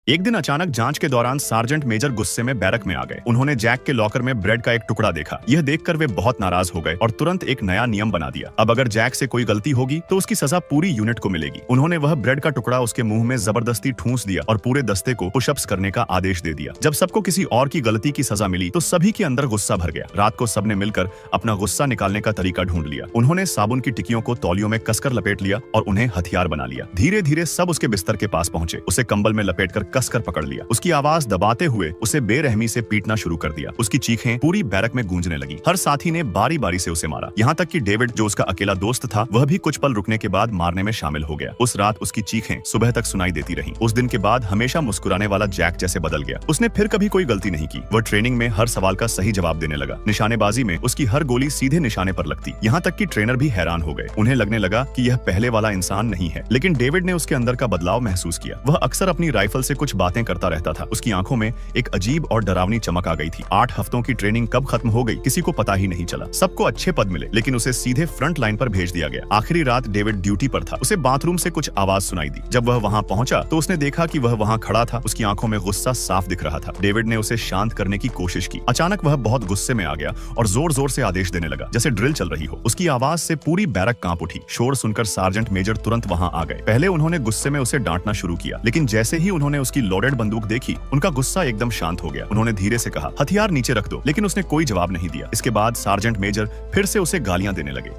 एक दिन अचानक जांच के दौरान सार्जेंट मेजर गुस्से में बैरक में आ गए। उन्होंने जैक के लॉकर में ब्रेड का एक टुकड़ा देखा। यह देखकर वे बहुत नाराज हो गए और तुरंत एक नया नियम बना दिया। अब अगर जैक से कोई गलती होगी तो उसकी सजा पूरी यूनिट को मिलेगी। उन्होंने वह ब्रेड का टुकड़ा उसके मुंह में जबरदस्ती ठूंस दिया और पूरे दस्ते को पुशअप्स करने का आदेश दे दिया। जब सबको किसी और की गलती की सजा मिली तो सभी के अंदर गुस्सा भर गया। रात को सबने मिलकर अपना गुस्सा निकालने का तरीका ढूंढ लिया। उन्होंने साबुन की टिकियों को तौलियों में कसकर लपेट लिया और उन्हें हथियार बना लिया। धीरे धीरे सब उसके बिस्तर के पास पहुंचे। उसे कंबल में लपेटकर कसकर पकड़ लिया। उसकी आवाज दबाते हुए उसे बेरहमी से पीटना शुरू कर दिया। उसकी चीखें पूरी बैरक में गूंजने लगी। हर साथी ने बारी बारी से उसे मारा, यहाँ तक कि डेविड, जो उसका अकेला दोस्त था, वह भी कुछ पल रुकने के बाद मारने में शामिल हो गया। उस रात उसकी चीखें सुबह तक सुनाई देती रहीं। उस दिन के बाद हमेशा मुस्कुराने वाला जैक जैसे बदल गया। उसने फिर कभी कोई गलती नहीं की। वह ट्रेनिंग में हर सवाल का सही जवाब देने लगा। निशानेबाजी में उसकी हर गोली सीधे निशाने पर लगती, यहाँ तक कि ट्रेनर भी हैरान हो गए। उन्हें लगने लगा कि यह पहले वाला इंसान नहीं है। लेकिन डेविड ने उसके अंदर का बदलाव महसूस किया। वह अक्सर अपनी राइफल से कुछ बातें करता रहता था। उसकी आंखों में एक अजीब और डरावनी चमक आ गई थी। 8 हफ्तों की ट्रेनिंग कब खत्म हो गई किसी को पता ही नहीं चला। सबको अच्छे पद मिले, लेकिन उसे सीधे फ्रंट लाइन पर भेज दिया गया। आखिरी रात डेविड ड्यूटी पर था। उसे बाथरूम से कुछ आवाज सुनाई दी। जब वह वहां पहुंचा तो उसने देखा कि वह वहां खड़ा था। उसकी आंखों में गुस्सा साफ दिख रहा था। डेविड ने उसे शांत करने की कोशिश की। अचानक वह बहुत गुस्से में आ गया और जोर जोर से आदेश देने लगा, जैसे ड्रिल चल रही हो। उसकी आवाज से पूरी बैरक कांप उठी। शोर सुनकर सार्जेंट मेजर तुरंत वहां आ गए। पहले उन्होंने गुस्से में उसे डांटना शुरू किया, लेकिन जैसे ही उन्होंने उसकी लोडेड बंदूक देखी, उनका गुस्सा एकदम शांत हो गया। उन्होंने धीरे से कहा, हथियार नीचे रख दो, लेकिन उसने कोई जवाब नहीं दिया। इसके बाद सार्जेंट मेजर फिर से उसे गालियां देने लगे।